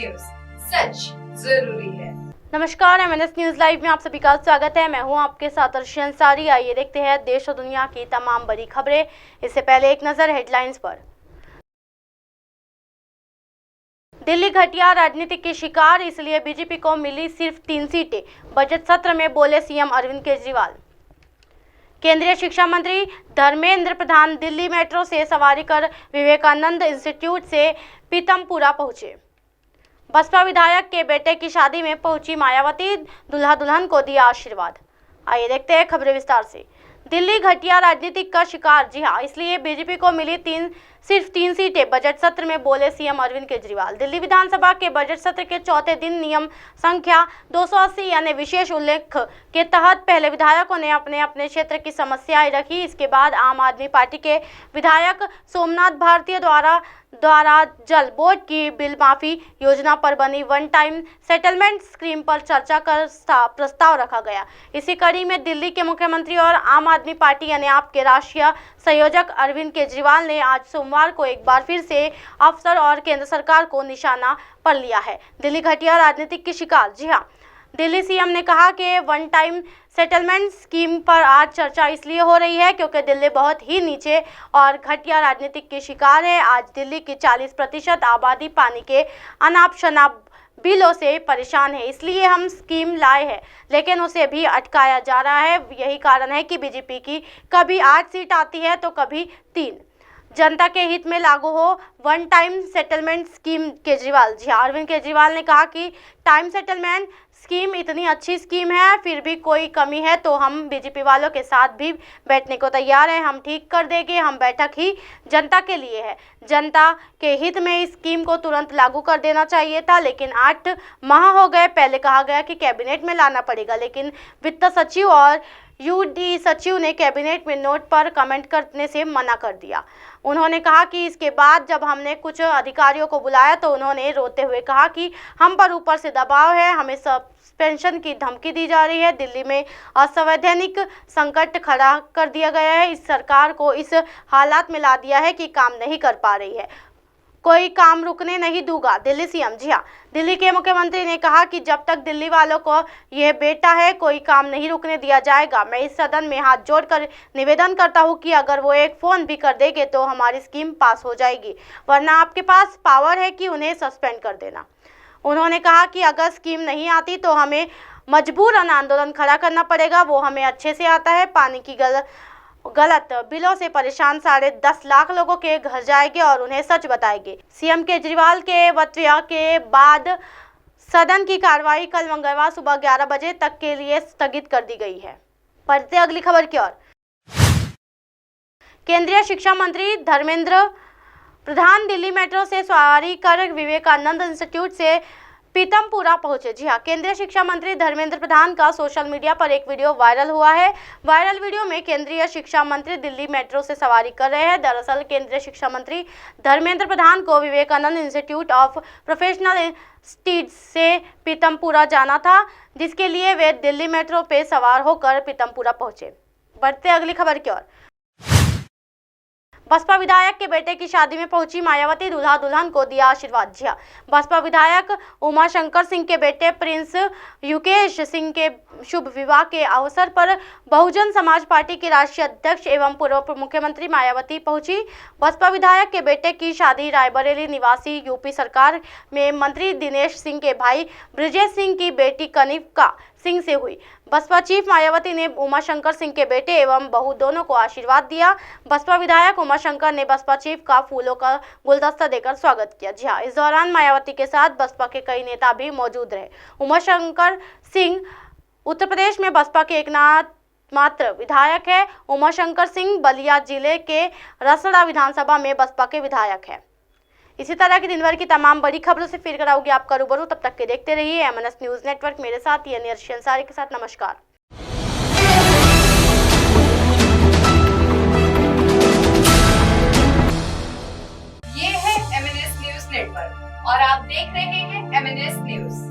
News, सच जरूरी है। नमस्कार, MNS न्यूज लाइव में आप सभी का स्वागत है। मैं हूं आपके साथ अर्शी अंसारी। आइए देखते हैं देश और दुनिया की तमाम बड़ी खबरें। इससे पहले एक नजर हेडलाइंस पर। दिल्ली घटिया राजनीति के शिकार, इसलिए बीजेपी को मिली सिर्फ 3 सीटें, बजट सत्र में बोले सीएम अरविंद केजरीवाल। केंद्रीय शिक्षा मंत्री धर्मेंद्र प्रधान दिल्ली मेट्रो से सवारी कर विवेकानंद इंस्टीट्यूट से पीतमपुरा पहुंचे। बसपा विधायक के बेटे की शादी में पहुंची मायावती, दूल्हा दुल्हन को दिया आशीर्वाद। आइए देखते हैं खबरें विस्तार से। दिल्ली घटिया राजनीतिक का शिकार, जी हां, इसलिए बीजेपी को मिली सिर्फ 3 सीटें, बजट सत्र में बोले सीएम अरविंद केजरीवाल। दिल्ली विधानसभा के बजट सत्र के चौथे दिन नियम संख्या 280 यानी विशेष उल्लेख के तहत पहले विधायकों ने अपने अपने क्षेत्र की समस्याएं रखी। इसके बाद आम आदमी पार्टी के विधायक सोमनाथ भारती द्वारा जल बोर्ड की बिल माफी योजना पर बनी वन टाइम सेटलमेंट स्कीम पर चर्चा कर प्रस्ताव रखा गया। इसी कड़ी में दिल्ली के मुख्यमंत्री और आम आदमी पार्टी यानी आप के राष्ट्रीय संयोजक अरविंद केजरीवाल ने आज सोमवार को एक बार फिर से अफसर और केंद्र सरकार को निशाना पर लिया है। दिल्ली घटिया राजनीतिक की शिकार, जी हाँ, दिल्ली सीएम ने कहा कि वन टाइम सेटलमेंट स्कीम पर आज चर्चा इसलिए हो रही है क्योंकि दिल्ली बहुत ही नीचे और घटिया राजनीतिक की शिकार है। आज दिल्ली की 40% आबादी पानी के अनाप शनाप बिलों से परेशान है, इसलिए हम स्कीम लाए हैं, लेकिन उसे भी अटकाया जा रहा है। यही कारण है कि बीजेपी की कभी 8 सीट आती है तो कभी 3। जनता के हित में लागू हो one time settlement scheme, Kejriwal. Ji Arvind Kejriwal ने कहा कि टाइम सेटलमेंट स्कीम इतनी अच्छी स्कीम है, फिर भी कोई कमी है तो हम बीजेपी वालों के साथ भी बैठने को तैयार हैं। हम ठीक कर देंगे। हम बैठक ही जनता के लिए है। जनता के हित में इस स्कीम को तुरंत लागू कर देना चाहिए था, लेकिन 8 माह हो गए। पहले कहा गया कि कैबिनेट में लाना पड़ेगा, लेकिन वित्त सचिव और यूडी सचिव ने कैबिनेट में नोट पर कमेंट करने से मना कर दिया। उन्होंने कहा कि इसके बाद जब हमने कुछ अधिकारियों को बुलाया तो उन्होंने रोते हुए कहा कि हम पर ऊपर से दबाव है, हमें सस्पेंशन की धमकी दी जा रही है। दिल्ली में असंवैधानिक संकट खड़ा कर दिया गया है। इस सरकार को इस हालात में ला दिया है कि काम नहीं कर पा रही है। कोई काम रुकने नहीं दूंगा, दिल्ली सीएम। जी हाँ, दिल्ली के मुख्यमंत्री ने कहा कि जब तक दिल्ली वालों को यह बेटा है, कोई काम नहीं रुकने दिया जाएगा। मैं इस सदन में हाथ जोड़कर निवेदन करता हूं कि अगर वो एक फ़ोन भी कर देंगे तो हमारी स्कीम पास हो जाएगी, वरना आपके पास पावर है कि उन्हें सस्पेंड कर देना। उन्होंने कहा कि अगर स्कीम नहीं आती तो हमें मजबूरन आंदोलन खड़ा करना पड़ेगा। वो हमें अच्छे से आता है। पानी की गलत बिलों से परेशान 10.5 लाख लोगों के घर जाएंगे और उन्हें सच बताएंगे। सीएम केजरीवाल के वक्तव्य के बाद सदन की कार्रवाई कल मंगलवार सुबह 11 बजे तक के लिए स्थगित कर दी गई है। बढ़ते अगली खबर की ओर। केंद्रीय शिक्षा मंत्री धर्मेंद्र प्रधान दिल्ली मेट्रो से सवारी कर विवेकानंद इंस्टीट्यूट से पीतमपुरा पहुंचे। जी हाँ, केंद्रीय शिक्षा मंत्री धर्मेंद्र प्रधान का सोशल मीडिया पर एक वीडियो वायरल हुआ है। वायरल वीडियो में केंद्रीय शिक्षा मंत्री दिल्ली मेट्रो से सवारी कर रहे हैं। दरअसल केंद्रीय शिक्षा मंत्री धर्मेंद्र प्रधान को Vivekananda institute of professional studies से पीतमपुरा जाना था, जिसके लिए वे दिल्ली मेट्रो पे सवार होकर पीतमपुरा पहुंचे। बढ़ते अगली खबर की ओर। बसपा विधायक के बेटे की शादी में पहुंची मायावती, दूल्हा दुल्हन को दिया आशीर्वाद। जी, बसपा विधायक उमाशंकर सिंह के बेटे प्रिंस युकेश सिंह के शुभ विवाह के अवसर पर बहुजन समाज पार्टी की राष्ट्रीय अध्यक्ष एवं पूर्व मुख्यमंत्री मायावती पहुंची। बसपा विधायक के बेटे की शादी रायबरेली निवासी यूपी सरकार में मंत्री दिनेश सिंह के भाई ब्रजेश सिंह की बेटी कनिका सिंह से हुई। बसपा चीफ मायावती ने उमाशंकर सिंह के बेटे एवं बहू दोनों को आशीर्वाद दिया। बसपा विधायक उमाशंकर ने बसपा चीफ का फूलों का गुलदस्ता देकर स्वागत किया। जी हाँ, इस दौरान मायावती के साथ बसपा के कई नेता भी मौजूद रहे। उमाशंकर सिंह उत्तर प्रदेश में बसपा के एकमात्र विधायक है। उमाशंकर सिंह बलिया जिले के रसड़ा विधानसभा में बसपा के विधायक है। इसी तरह की दिन भर की तमाम बड़ी खबरों से फिर कराऊंगी आपका रूबरू। तब तक के देखते रहिए MNS न्यूज नेटवर्क। मेरे साथ यानी अर्शी अंसारी के साथ नमस्कार। ये है MNS न्यूज नेटवर्क और आप देख रहे हैं MNS न्यूज।